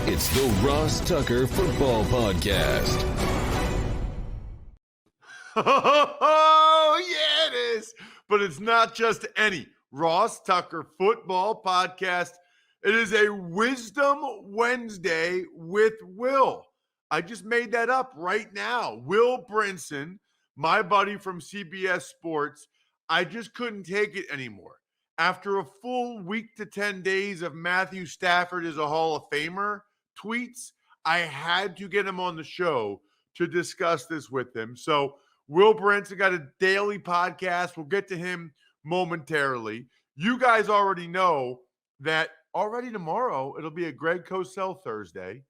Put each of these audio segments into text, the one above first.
It's the Ross Tucker Football Podcast. Oh, yeah, it is. But it's not just any Ross Tucker Football Podcast. It is a Wisdom Wednesday with Will. I just made that up right now. Will Brinson, my buddy from CBS Sports. I just couldn't take it anymore. After a full week to 10 days of Matthew Stafford is a Hall of Famer tweets, I had to get him on the show to discuss this with him. So Will Brinson got a daily podcast. We'll get to him momentarily. You guys already know that already tomorrow, it'll be a Greg Cosell Thursday.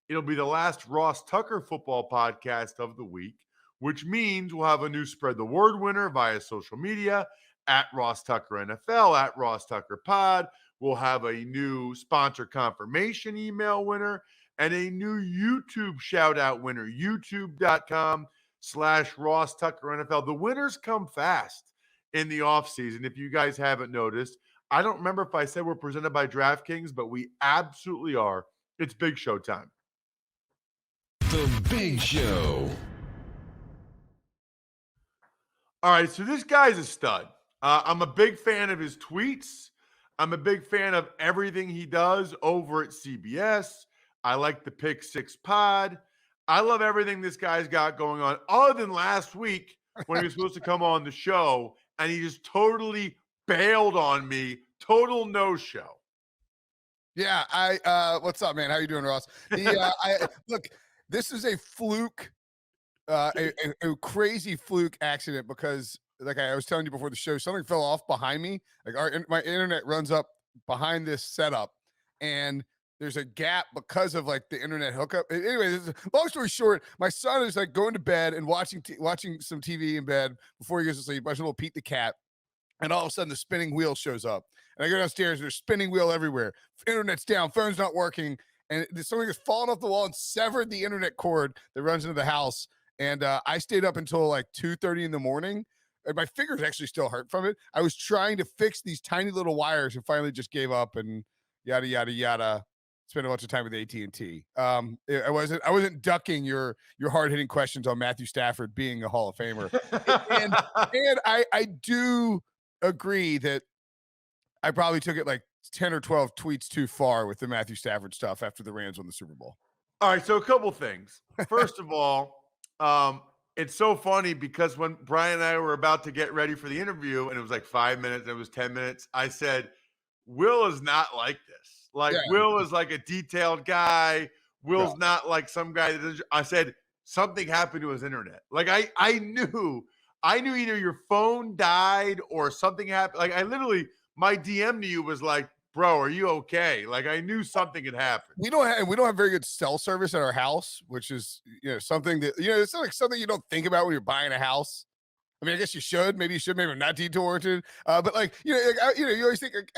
It'll be the last Ross Tucker football podcast of the week, which means we'll have a new Spread the Word winner via social media at Ross Tucker NFL, at Ross Tucker Pod. We'll have a new sponsor confirmation email winner and a new YouTube shout out winner, youtube.com/Ross Tucker NFL. The winners come fast in the offseason. If you guys haven't noticed, I don't remember if I said we're presented by DraftKings, but we absolutely are. It's Big Show time. The Big Show. All right, so this guy's a stud. I'm a big fan of his tweets. I'm a big fan of everything he does over at CBS. I like the Pick Six Pod. I love everything this guy's got going on, other than last week when he was supposed to come on the show and he just totally bailed on me. Total no-show. Yeah, what's up, man? How you doing, Ross? Look, this is a fluke, a crazy fluke accident because, like I was telling you before the show, something fell off behind me. Like my internet runs up behind this setup, and there's a gap because of like the internet hookup. Anyway, long story short, my son is like going to bed and watching some TV in bed before he goes to sleep. Watching little Pete the cat, and all of a sudden the spinning wheel shows up, and I go downstairs and there's spinning wheel everywhere. Internet's down, phone's not working, and something has fallen off the wall and severed the internet cord that runs into the house. And I stayed up until like 2:30 in the morning. And my fingers actually still hurt from it. I was trying to fix these tiny little wires and finally just gave up and yada, yada, yada. Spent a bunch of time with AT&T. I wasn't ducking your hard-hitting questions on Matthew Stafford being a Hall of Famer. and I do agree that I probably took it like 10 or 12 tweets too far with the Matthew Stafford stuff after the Rams won the Super Bowl. All right, so a couple things. First of all, it's so funny because when Brian and I were about to get ready for the interview and it was like 5 minutes, and it was 10 minutes, I said, Will is not like this. Like, yeah. Will is like a detailed guy. Will's not like some guy that doesn't. I said, something happened to his internet. Like, I knew either your phone died or something happened. Like, my DM to you was like, bro, are you okay? Like, I knew something had happened. We don't have very good cell service at our house, which is, something that, it's not like something you don't think about when you're buying a house. I mean, I guess you should. Maybe you should. Maybe I'm not detour-oriented. But like, you always think, like,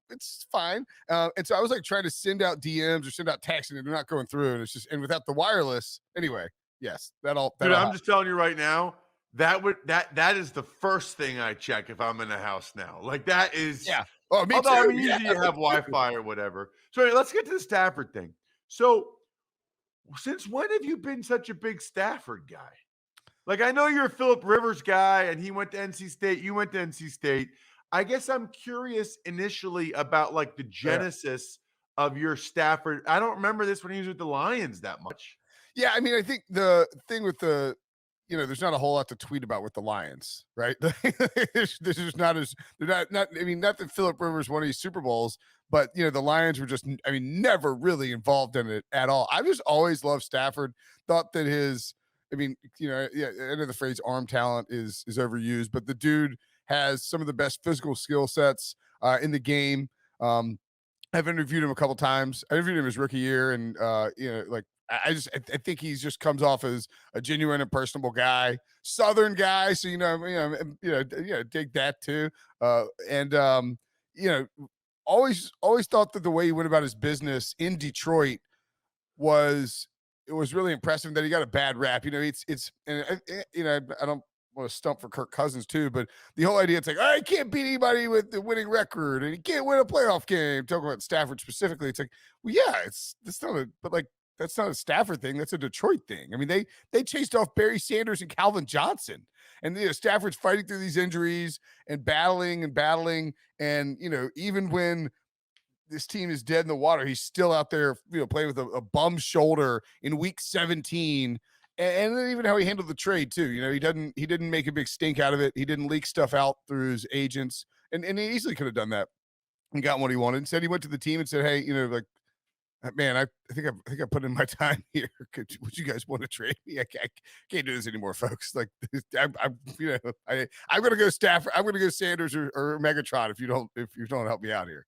it's fine. And so I was like trying to send out DMs or send out texts, and they're not going through. And it's just, and without the wireless, anyway. Yes, Dude, I'm just telling you right now. That is the first thing I check if I'm in a house now. Like, that is. Yeah. Oh, me too. I mean, usually you have Wi-Fi or whatever. So anyway, let's get to the Stafford thing. So since when have you been such a big Stafford guy? Like, I know you're a Phillip Rivers guy and he went to NC State. You went to NC State. I guess I'm curious initially about like the genesis of your Stafford. I don't remember this when he was with the Lions that much. Yeah. I mean, I think the thing with there's not a whole lot to tweet about with the Lions, right? This is not that Phillip Rivers won these Super Bowls, but the Lions were just, never really involved in it at all. I just always loved Stafford. Thought that I know the phrase arm talent is overused, but the dude has some of the best physical skill sets in the game. I've interviewed him a couple times. I interviewed him his rookie year, and I think he just comes off as a genuine and personable guy, Southern guy. So, dig that too. Always thought that the way he went about his business in Detroit was really impressive. That he got a bad rap. I don't want to stump for Kirk Cousins too, but the whole idea, it's like, oh, he can't beat anybody with the winning record and he can't win a playoff game. Talking about Stafford specifically, it's like, well, yeah, that's not a Stafford thing. That's a Detroit thing. I mean, they chased off Barry Sanders and Calvin Johnson, and Stafford's fighting through these injuries and battling. And, even when this team is dead in the water, he's still out there, playing with a bum shoulder in week 17. And then even how he handled the trade too. He didn't make a big stink out of it. He didn't leak stuff out through his agents, and he easily could have done that and got what he wanted. Instead, he went to the team and said, "Hey, man, I think I put in my time here. Would you guys want to trade me? I can't do this anymore, folks. Like, I'm going to go Stafford. I'm going to go Sanders or Megatron if you don't help me out here."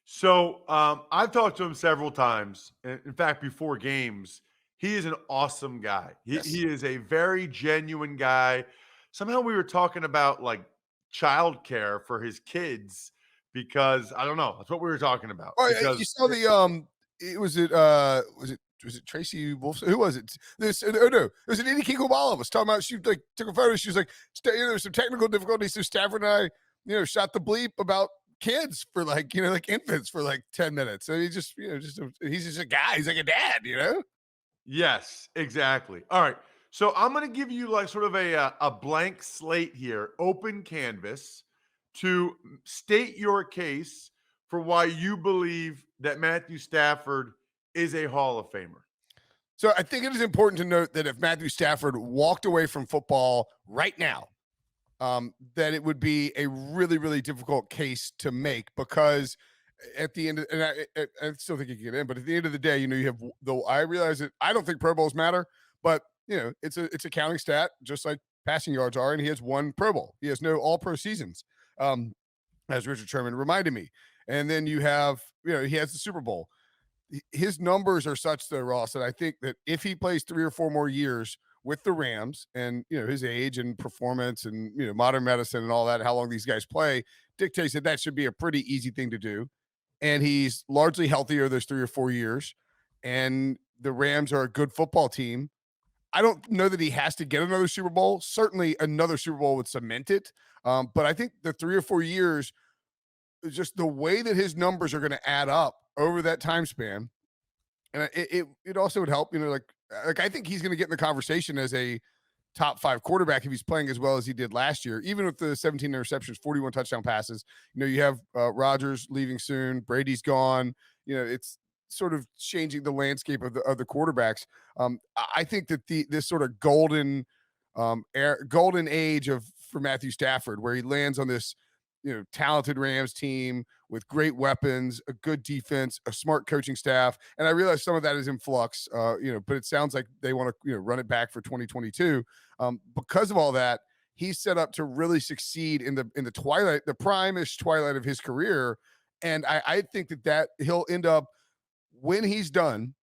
So I've talked to him several times. In fact, before games, he is an awesome guy. He is a very genuine guy. Somehow we were talking about like childcare for his kids because I don't know. That's what we were talking about. Oh, Because you saw was it Tracy Wolfson? Who was it? It was an Edie Kinkle-Bala was talking about. She took a photo. She was like, there's some technical difficulties. So Stafford and I, shot the bleep about kids for like infants for like 10 minutes. So he just, he's just a guy. He's like a dad, Yes, exactly. All right. So I'm going to give you like sort of a blank slate here, open canvas to state your case for why you believe that Matthew Stafford is a Hall of Famer. So I think it is important to note that if Matthew Stafford walked away from football right now, that it would be a really, really difficult case to make because at the end, and I still think he can get in, but at the end of the day, you have I realize that I don't think Pro Bowls matter, but it's a counting stat, just like passing yards are, and he has one Pro Bowl. He has no All Pro seasons, as Richard Sherman reminded me. And then you have, he has the Super Bowl. His numbers are such, though, Ross, that I think that if he plays 3 or 4 more years with the Rams and, his age and performance and, modern medicine and all that, how long these guys play dictates that should be a pretty easy thing to do. And he's largely healthier those 3 or 4 years. And the Rams are a good football team. I don't know that he has to get another Super Bowl. Certainly another Super Bowl would cement it. But I think the 3 or 4 years, just the way that his numbers are going to add up over that time span. And it also would help, like I think he's going to get in the conversation as a top 5 quarterback if he's playing as well as he did last year, even with the 17 interceptions, 41 touchdown passes. You have Rodgers leaving soon. Brady's gone. It's sort of changing the landscape of the quarterbacks. I think that this sort of golden age for Matthew Stafford, where he lands on this, talented Rams team with great weapons, a good defense, a smart coaching staff. And I realize some of that is in flux, but it sounds like they want to, run it back for 2022. Because of all that, he's set up to really succeed in the twilight, the prime-ish twilight of his career. And I think that he'll end up, when he's done,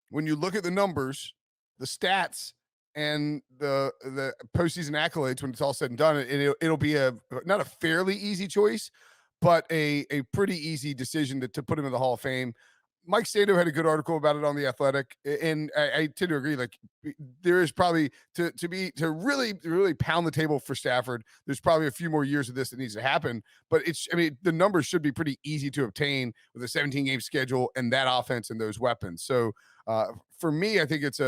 when you look at the numbers, the stats, and the postseason accolades, when it's all said and done, it'll be not a fairly easy choice, but a pretty easy decision to put him in the Hall of Fame. Mike Sando had a good article about it on The Athletic, and I tend to agree. Like, there is probably to really, really pound the table for Stafford, there's probably a few more years of this that needs to happen. But the numbers should be pretty easy to obtain with a 17-game schedule and that offense and those weapons. So for me, I think it's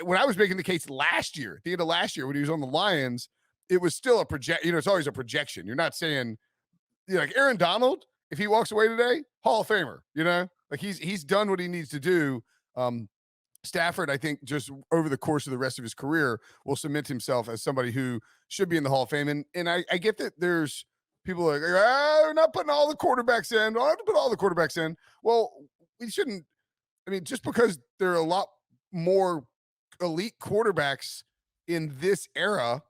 when I was making the case last year, at the end of last year, when he was on the Lions, it was still a project. It's always a projection. You're not saying, like Aaron Donald, if he walks away today, Hall of Famer. Like he's done what he needs to do. Stafford, I think, just over the course of the rest of his career, will cement himself as somebody who should be in the Hall of Fame. And I get that there's people like, we're not putting all the quarterbacks in. I don't have to put all the quarterbacks in. Well, we shouldn't. I mean, just because there are a lot more elite quarterbacks in this era,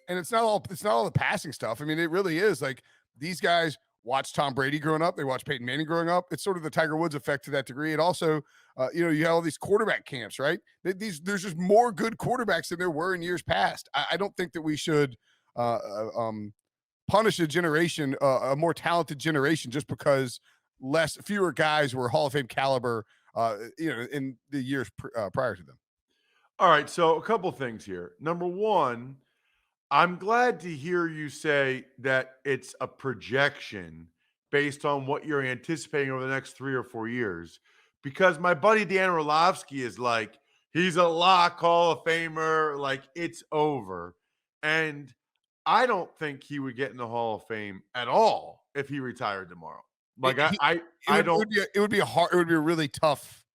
and it's not all the passing stuff. I mean, it really is like these guys watched Tom Brady growing up. They watched Peyton Manning growing up. It's sort of the Tiger Woods effect to that degree. And also, you have all these quarterback camps, right? There's just more good quarterbacks than there were in years past. I don't think that we should punish a generation, a more talented generation, just because fewer guys were Hall of Fame caliber, in the years prior to them. All right, so a couple things here. Number one, I'm glad to hear you say that it's a projection based on what you're anticipating over the next 3 or 4 years, because my buddy Dan Orlovsky is like, he's a lock Hall of Famer, like it's over. And I don't think he would get in the Hall of Fame at all if he retired tomorrow. Like It, I don't. it would be a hard. It would be a really tough.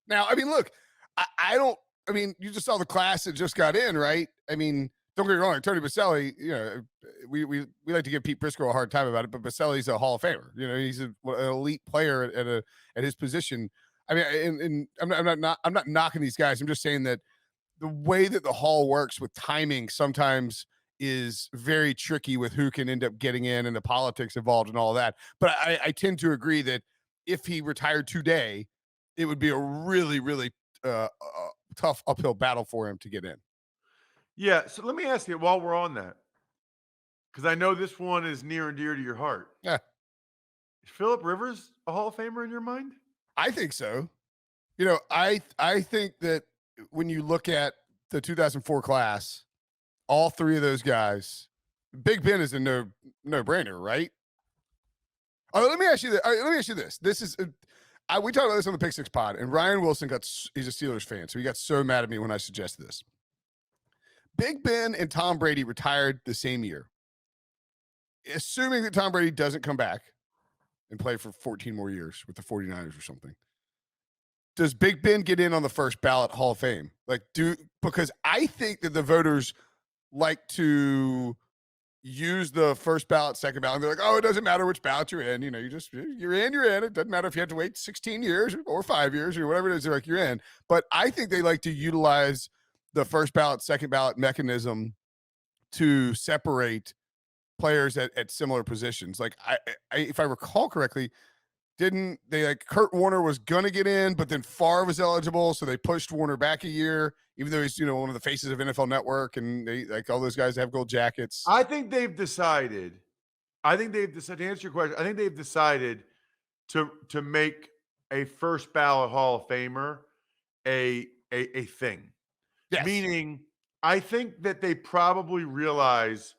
Now, I mean, look, I don't. I mean, you just saw the class that just got in, right? I mean, don't get me wrong, Tony Baselli. You know, we like to give Pete Briscoe a hard time about it, but Baselli's a Hall of Famer. You know, he's an elite player at his position. I mean, and I'm not knocking these guys. I'm just saying that the way that the Hall works with timing sometimes is very tricky with who can end up getting in and the politics involved and all that. But I tend to agree that if he retired today, it would be a really, really tough uphill battle for him to get in. Yeah. So let me ask you while we're on that, because I know this one is near and dear to your heart. Yeah, Is Phillip Rivers a Hall of Famer in your mind? I think so. You know, I think that when you look at the 2004 class, all three of those guys, Big Ben is a no brainer, right? Oh, let me ask you this. Let me ask you this. This is we talked about this on the Pick Six pod, and Ryan Wilson he's a Steelers fan, so he got so mad at me when I suggested this. Big Ben and Tom Brady retired the same year. Assuming that Tom Brady doesn't come back and play for 14 more years with the 49ers or something, does Big Ben get in on the first ballot Hall of Fame? Because I think that the voters like to use the first ballot, second ballot. And they're like, oh, it doesn't matter which ballot you're in. You know, you're in. It doesn't matter if you have to wait 16 years or 5 years or whatever it is. They're like, you're in. But I think they like to utilize the first ballot, second ballot mechanism to separate players at similar positions. Like I if I recall correctly, didn't they, like, Kurt Warner was going to get in, but then Favre was eligible, so they pushed Warner back a year, even though he's, you know, one of the faces of NFL Network, and they, like, all those guys have gold jackets. I think they've decided. To answer your question, I think they've decided to make a first ballot Hall of Famer a thing. Yes. Meaning, I think that they probably realize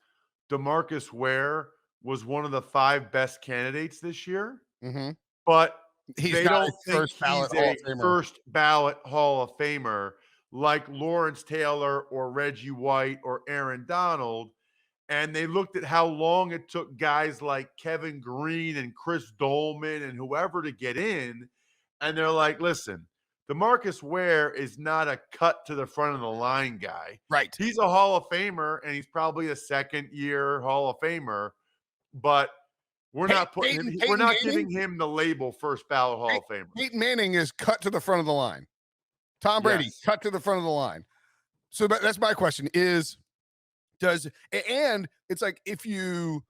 DeMarcus Ware was one of the 5 best candidates this year. Mm-hmm. But He's they not don't a think first ballot he's Hall a of Famer. first ballot Hall of Famer like Lawrence Taylor or Reggie White or Aaron Donald. And they looked at how long it took guys like Kevin Green and Chris Dolman and whoever to get in. And they're like, listen, DeMarcus Ware is not a cut to the front of the line guy. Right. He's a Hall of Famer, and he's probably a second-year Hall of Famer, but we're not giving him the label first ballot Hall of Famer. Peyton Manning is cut to the front of the line. Tom Brady, cut to the front of the line. So that's my question is, and it's like, if you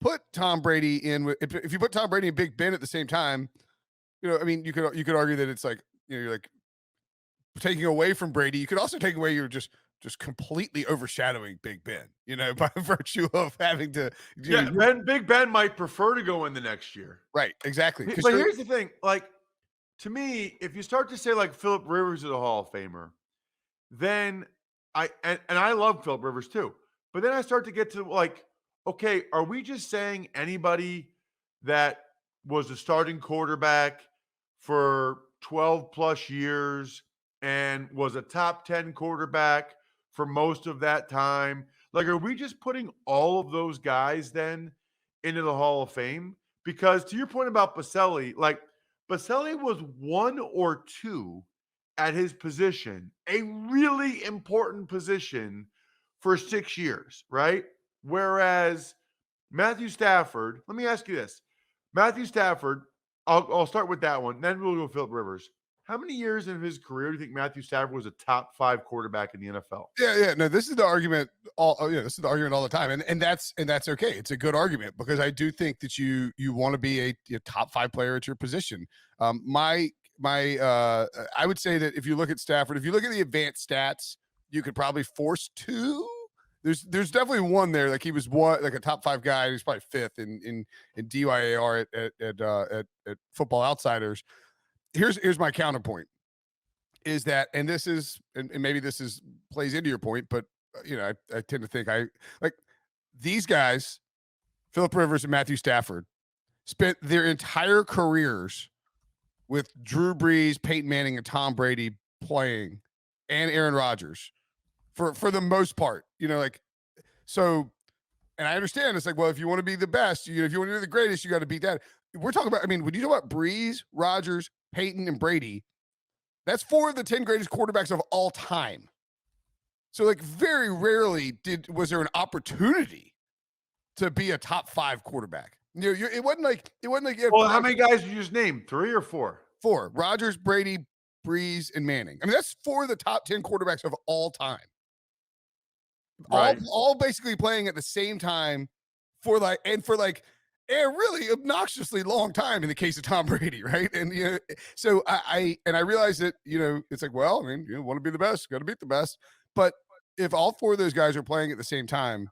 put Tom Brady in, if you put Tom Brady and Big Ben at the same time, you know, I mean, you could argue that it's like, you know, you're like taking away from Brady. You could also take away, you're just completely overshadowing Big Ben, you know, by virtue of having to. Big Ben might prefer to go in the next year. Right, exactly. But here's the thing, like, to me, if you start to say like Phillip Rivers is a Hall of Famer, then I love Phillip Rivers too. But then I start to get to like, okay, are we just saying anybody that was a starting quarterback for 12 plus years and was a top 10 quarterback for most of that time? Like, are we just putting all of those guys then into the Hall of Fame? Because to your point about Baselli, like, Baselli was 1 or 2 at his position, a really important position for 6 years, right? Whereas Matthew Stafford, let me ask you this. Matthew Stafford, I'll start with that one. Then we'll go with Phillip Rivers. How many years in his career do you think Matthew Stafford was a top 5 quarterback in the NFL? Yeah. No, this is the argument. This is the argument all the time, and that's okay. It's a good argument, because I do think that you want to be a top 5 player at your position. I would say that if you look at Stafford, if you look at the advanced stats, you could probably force 2. There's definitely one there. Like, he was like a top 5 guy. He's probably 5th in DYAR at Football Outsiders. Here's my counterpoint. is that, and this is, and maybe this is plays into your point, but I tend to think like these guys, Phillip Rivers and Matthew Stafford, spent their entire careers with Drew Brees, Peyton Manning, and Tom Brady playing, and Aaron Rodgers for the most part, so. And I understand it's like, well, if you want to be the best, if you want to be the greatest, you got to beat that. We're talking about, when you talk about Brees, Rodgers, Peyton, and Brady, that's 4 of the 10 greatest quarterbacks of all time. So, like, very rarely was there an opportunity to be a top 5 quarterback. It wasn't like well, how many guys did you just name? 3 or 4? 4. Rodgers, Brady, Brees, and Manning. That's 4 of the top 10 quarterbacks of all time. Right. All basically playing at the same time for a really obnoxiously long time in the case of Tom Brady, right? And so I realized that it's like, well, you want to be the best, got to beat the best. But if all 4 of those guys are playing at the same time,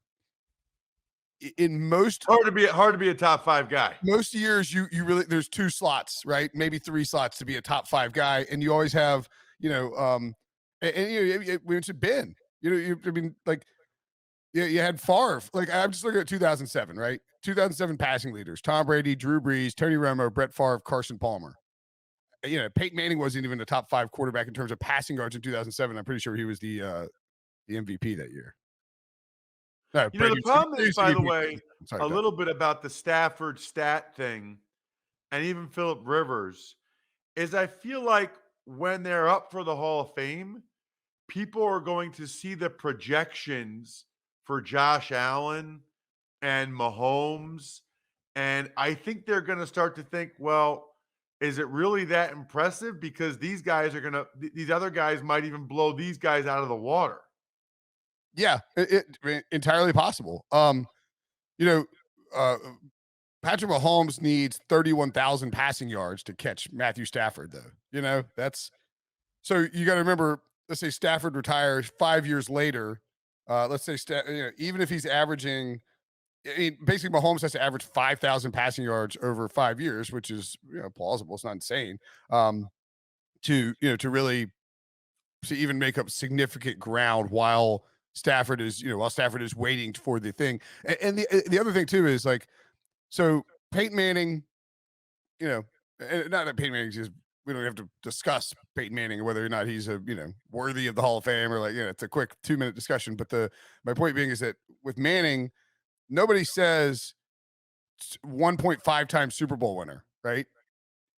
in most hard to be a top 5 guy. Most years, you really there's 2 slots, right? Maybe 3 slots to be a top 5 guy, and you always have we mentioned Ben. You had Favre. Like, I'm just looking at 2007, right? 2007 passing leaders: Tom Brady, Drew Brees, Tony Romo, Brett Favre, Carson Palmer. Peyton Manning wasn't even a top 5 quarterback in terms of passing yards in 2007. I'm pretty sure he was the MVP that year. No, the problem is, by the way, little bit about the Stafford stat thing, and even Phillip Rivers, is I feel like when they're up for the Hall of Fame, people are going to see the projections for Josh Allen and Mahomes, and I think they're going to start to think, well, is it really that impressive? Because these other guys might even blow these guys out of the water. Yeah, it entirely possible. Patrick Mahomes needs 31,000 passing yards to catch Matthew Stafford, though. That's so you got to remember. Let's say Stafford retires 5 years later. Let's say even if he's averaging, basically Mahomes has to average 5,000 passing yards over 5 years, which is plausible. It's not insane. To really to even make up significant ground while Stafford is waiting for the thing. And the other thing too is like, so Peyton Manning, and not that Peyton Manning is. We don't have to discuss Peyton Manning or whether or not he's worthy of the Hall of Fame or it's a quick 2-minute discussion. But my point being is that with Manning, nobody says 1.5 times Super Bowl winner, right?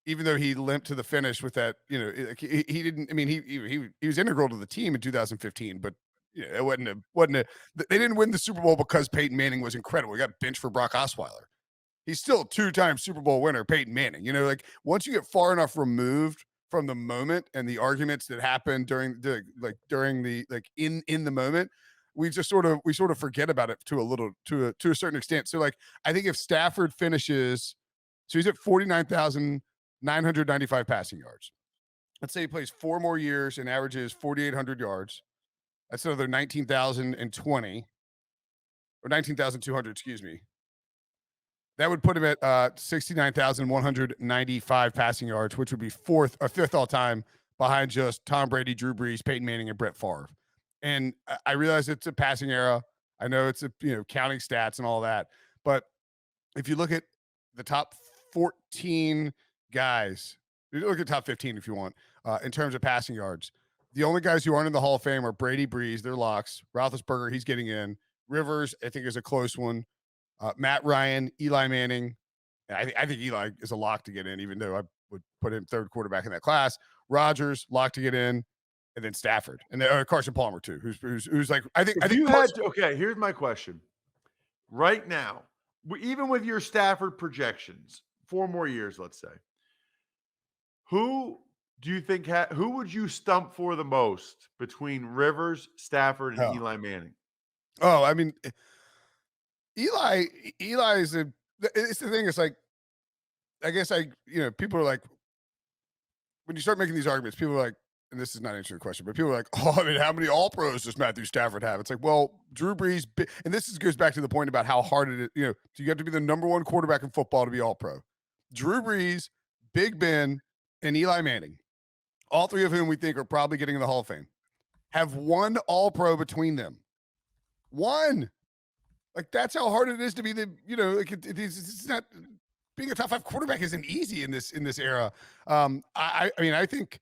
Even though he limped to the finish with that, he didn't. He was integral to the team in 2015, but it wasn't. They didn't win the Super Bowl because Peyton Manning was incredible. He got benched for Brock Osweiler. He's still a 2-time Super Bowl winner, Peyton Manning. Once you get far enough removed from the moment and the arguments that happened during the in the moment, we sort of forget about it to a certain extent. So I think if Stafford finishes, so he's at 49,995 passing yards. Let's say he plays 4 more years and averages 4,800 yards. That's another 19,020 or 19,200, excuse me. That would put him at 69,195 passing yards, which would be 5th all time behind just Tom Brady, Drew Brees, Peyton Manning, and Brett Favre. And I realize it's a passing era. I know it's counting stats and all that. But if you look at the top 14 guys, you look at top 15 if you want, in terms of passing yards, the only guys who aren't in the Hall of Fame are Brady, Brees, they're locks. Roethlisberger, he's getting in. Rivers, I think, is a close one. Matt Ryan, Eli Manning. I think Eli is a lock to get in, even though I would put him 3rd quarterback in that class. Rodgers, lock to get in, and then Stafford, and then Carson Palmer too, who's like I think. Okay, here's my question. Right now, even with your Stafford projections, 4 more years, let's say, who do you think who would you stump for the most between Rivers, Stafford, and Eli Manning? Oh, Eli is it's the thing. It's like, I guess people are like, when you start making these arguments, people are like, and this is not answering the question, but people are like, oh, how many all pros does Matthew Stafford have? It's like, well, Drew Brees, and this goes back to the point about how hard it is. So you have to be the number 1 quarterback in football to be all pro. Drew Brees, Big Ben, and Eli Manning all three of whom we think are probably getting in the Hall of Fame, have one All-Pro between them. One. Like, that's how hard it is to be it's not being a top 5 quarterback isn't easy in this era. I mean, I think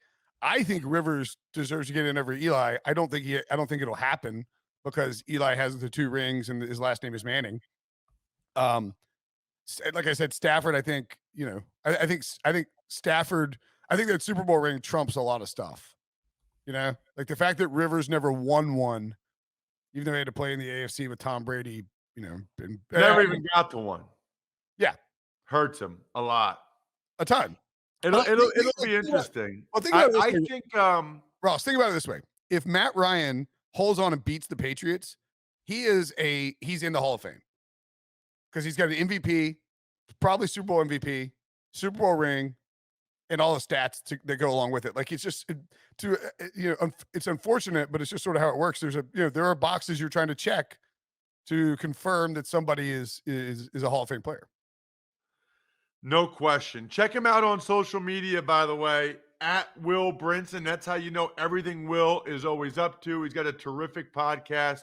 Rivers deserves to get in over Eli. I don't think it'll happen because Eli has the 2 rings and his last name is Manning. Like I said, Stafford, I think, I think Stafford, I think that Super Bowl ring trumps a lot of stuff. Like the fact that Rivers never won one, even though he had to play in the AFC with Tom Brady, never even got to one. Yeah. Hurts him a lot. A ton. It'll be interesting. Well, think about I think Ross, think about it this way. If Matt Ryan holds on and beats the Patriots, he's in the Hall of Fame. Because he's got an MVP, probably Super Bowl MVP, Super Bowl ring, and all the stats that go along with it. Like, it's just it's unfortunate, but it's just sort of how it works. There are boxes you're trying to check to confirm that somebody is a Hall of Fame player. No question. Check him out on social media, by the way, at Will Brinson. That's how you know everything Will is always up to. He's got a terrific podcast,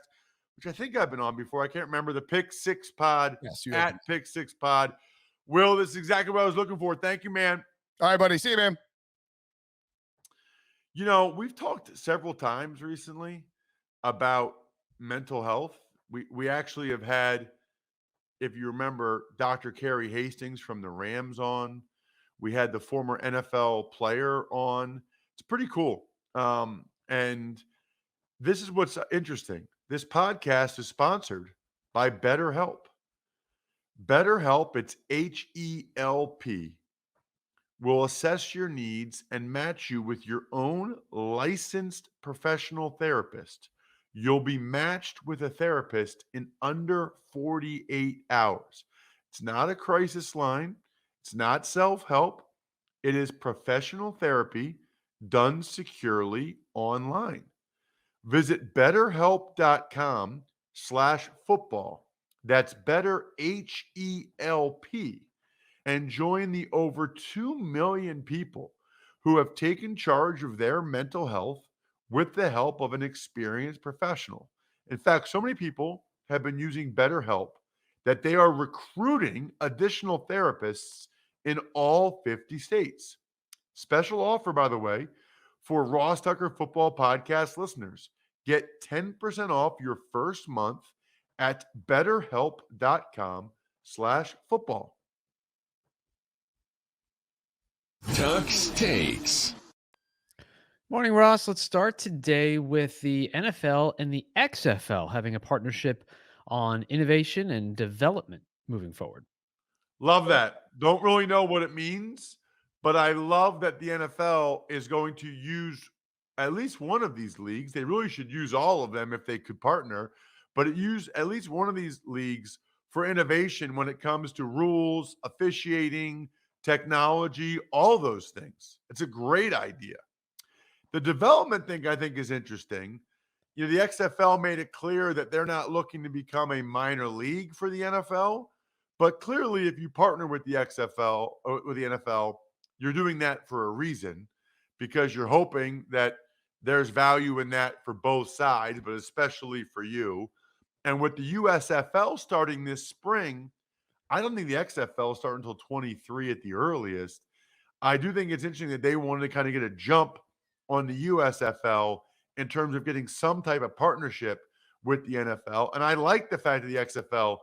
which I think I've been on before. I can't remember. The Pick Six Pod, yes, at Pick Six Pod. Will, this is exactly what I was looking for. Thank you, man. All right, buddy. See you, man. We've talked several times recently about mental health. We actually have had, if you remember, Dr. Carrie Hastings from the Rams on. We had the former NFL player on. It's pretty cool. And this is what's interesting. This podcast is sponsored by BetterHelp. BetterHelp, it's H-E-L-P, will assess your needs and match you with your own licensed professional therapist. You'll be matched with a therapist in under 48 hours. It's not a crisis line. It's not self-help. It is professional therapy done securely online. Visit betterhelp.com/football. That's better, H-E-L-P. And join the over 2 million people who have taken charge of their mental health with the help of an experienced professional. In fact, so many people have been using BetterHelp that they are recruiting additional therapists in all 50 states. Special offer, by the way, for Ross Tucker Football Podcast listeners. Get 10% off your first month at betterhelp.com/football. Tuck's Takes. Morning, Ross. Let's start today with the NFL and the XFL having a partnership on innovation and development moving forward. Love that. Don't really know what it means, but I love that the NFL is going to use at least one of these leagues. They really should use all of them if they could partner, but use at least one of these leagues for innovation when it comes to rules, officiating, technology, all those things. It's a great idea. The development thing I think is interesting. The XFL made it clear that they're not looking to become a minor league for the NFL, but clearly if you partner with the XFL or with the NFL, you're doing that for a reason, because you're hoping that there's value in that for both sides, but especially for you. And with the USFL starting this spring, I don't think the XFL will start until 23 at the earliest. I do think it's interesting that they wanted to kind of get a jump on the USFL in terms of getting some type of partnership with the NFL. And I like the fact that the XFL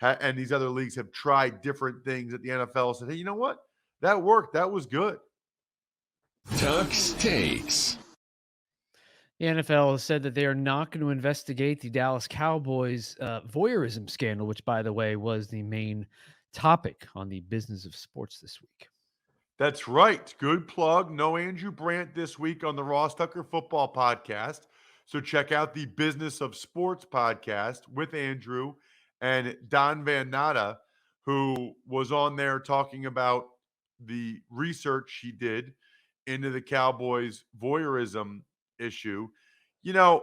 and these other leagues have tried different things at the NFL and said, hey, you know what? That worked. That was good. Tuck's Takes. The NFL has said that they are not going to investigate the Dallas Cowboys voyeurism scandal, which, by the way, was the main topic on the Business of Sports this week. That's right. Good plug. No Andrew Brandt this week on the Ross Tucker Football Podcast. So check out the Business of Sports podcast with Andrew and Don Van Natta, who was on there talking about the research he did into the Cowboys voyeurism issue. I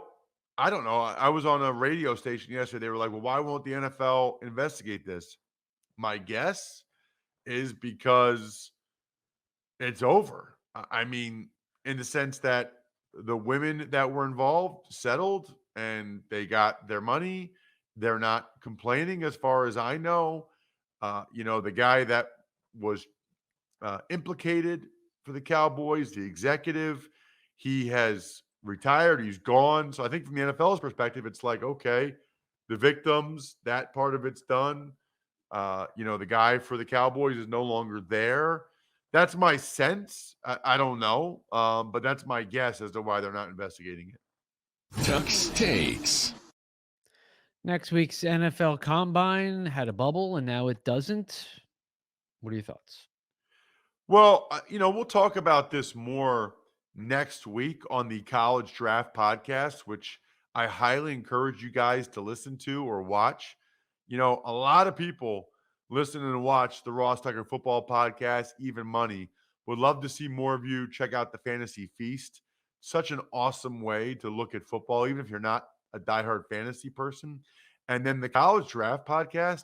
don't know. I was on a radio station yesterday. They were like, well, why won't the NFL investigate this? My guess is because it's over. I mean, in the sense that the women that were involved settled and they got their money. They're not complaining as far as I know. The guy that was implicated for the Cowboys, the executive, he has retired. He's gone. So I think from the NFL's perspective, it's like, okay, the victims, that part of it's done. The guy for the Cowboys is no longer there. That's my sense. I don't know, but that's my guess as to why they're not investigating it. Tuck's takes. Next week's NFL Combine had a bubble, and now it doesn't. What are your thoughts? Well, we'll talk about this more next week on the College Draft podcast, which I highly encourage you guys to listen to or watch. A lot of people listen and watch the Ross Tucker Football Podcast, Even Money. Would love to see more of you check out the Fantasy Feast. Such an awesome way to look at football, even if you're not a diehard fantasy person. And then the College Draft Podcast,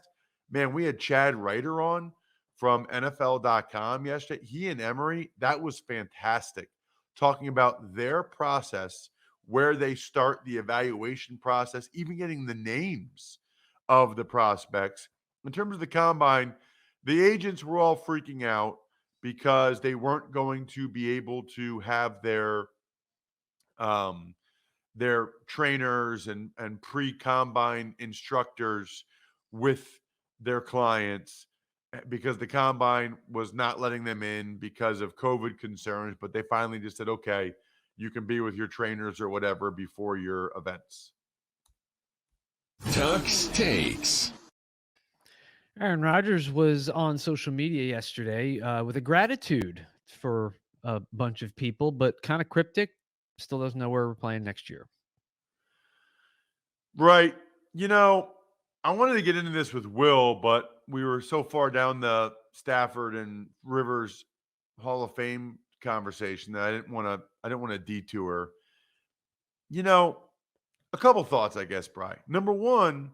man, we had Chad Reiter on from NFL.com yesterday. He and Emery, that was fantastic. Talking about their process, where they start the evaluation process, even getting the names of the prospects. In terms of the combine, the agents were all freaking out because they weren't going to be able to have their trainers and pre-combine instructors with their clients because the combine was not letting them in because of COVID concerns. But they finally just said, okay, you can be with your trainers or whatever before your events. Tuck's takes. Aaron Rodgers was on social media yesterday with a gratitude for a bunch of people, but kind of cryptic. Still doesn't know where we're playing next year. Right. I wanted to get into this with Will, but we were so far down the Stafford and Rivers Hall of Fame conversation that I didn't want to detour. A couple thoughts, I guess, Bri. Number one,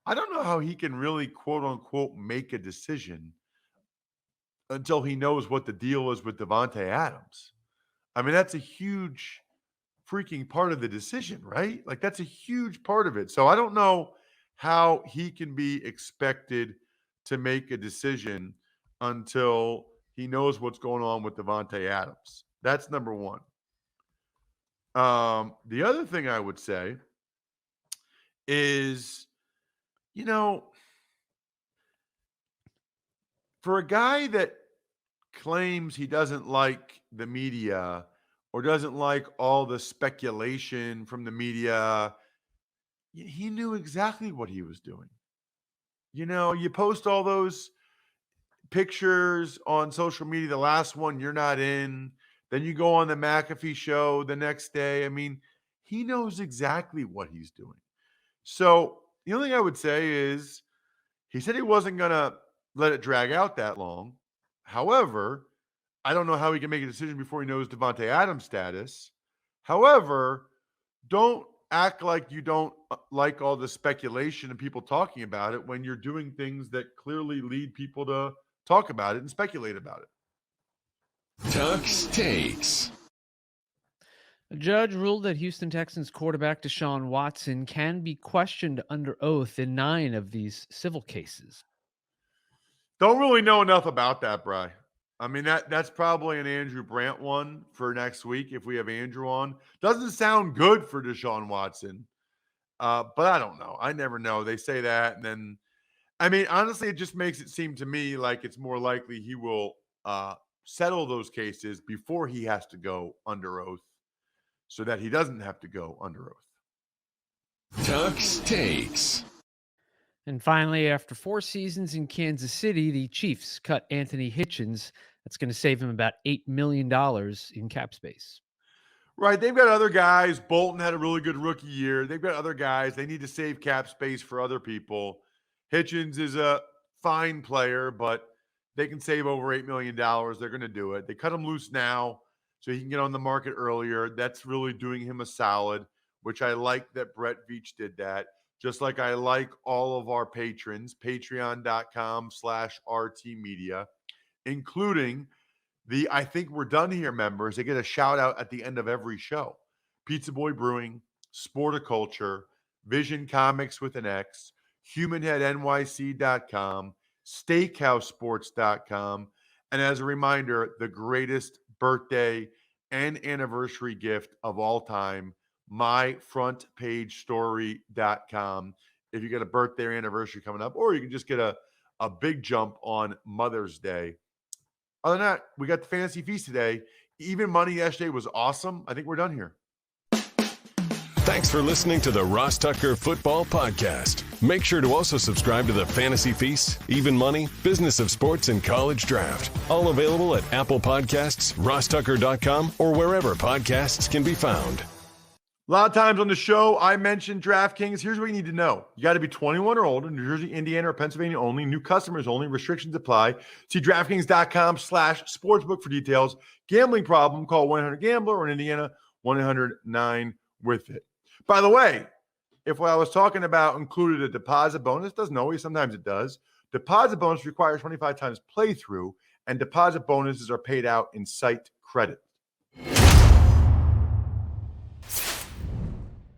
I don't know how he can really, quote unquote, make a decision until he knows what the deal is with Davante Adams. I mean, that's a huge freaking part of the decision, right? Like, that's a huge part of it. So I don't know how he can be expected to make a decision until he knows what's going on with Davante Adams. That's number one. The other thing I would say is, for a guy that claims he doesn't like the media or doesn't like all the speculation from the media, he knew exactly what he was doing. You post all those pictures on social media. The last one, you're not in. Then you go on the McAfee show the next day. I mean, he knows exactly what he's doing. So the only thing I would say is he said he wasn't going to let it drag out that long. However, I don't know how he can make a decision before he knows Davante Adams' status. However, don't act like you don't like all the speculation and people talking about it when you're doing things that clearly lead people to talk about it and speculate about it. Tuck's takes. A judge ruled that Houston Texans quarterback Deshaun Watson can be questioned under oath in 9 of these civil cases. Don't really know enough about that, Bri. I mean, that's probably an Andrew Brandt one for next week if we have Andrew on. Doesn't sound good for Deshaun Watson, but I don't know. I never know. They say that, and then, I mean, honestly, it just makes it seem to me like it's more likely he will settle those cases before he has to go under oath so that he doesn't have to go under oath. Tuck's takes. And finally, after 4 seasons in Kansas City, the Chiefs cut Anthony Hitchens. That's going to save him about $8 million in cap space. Right. They've got other guys. Bolton had a really good rookie year. They've got other guys. They need to save cap space for other people. Hitchens is a fine player, but they can save over $8 million. They're going to do it. They cut him loose now so he can get on the market earlier. That's really doing him a solid, which I like that Brett Veach did that. Just like I like all of our patrons, patreon.com/RT Media, including The I Think We're Done Here members, they get a shout out at the end of every show. Pizza Boy Brewing, Sporticulture, Vision Comics with an X, HumanHeadNYC.com, SteakhouseSports.com, and as a reminder, the greatest birthday and anniversary gift of all time, MyFrontPageStory.com. If you get a birthday or anniversary coming up, or you can just get a big jump on Mother's Day. Other than that, we got the Fantasy Feast today. Even money yesterday was awesome. I think we're done here. Thanks for listening to the Ross Tucker Football Podcast. Make sure to also subscribe to the Fantasy Feast, Even Money, Business of Sports, and College Draft. All available at Apple Podcasts, rosstucker.com, or wherever podcasts can be found. A lot of times on the show, I mentioned DraftKings. Here's what you need to know. You got to be 21 or older, New Jersey, Indiana, or Pennsylvania only. New customers only. Restrictions apply. See DraftKings.com/sportsbook for details. Gambling problem, call 1-800-GAMBLER, or in Indiana, 1-800-9-WITH-IT. By the way, if what I was talking about included a deposit bonus, doesn't always, sometimes it does. Deposit bonus requires 25 times playthrough, and deposit bonuses are paid out in site credit.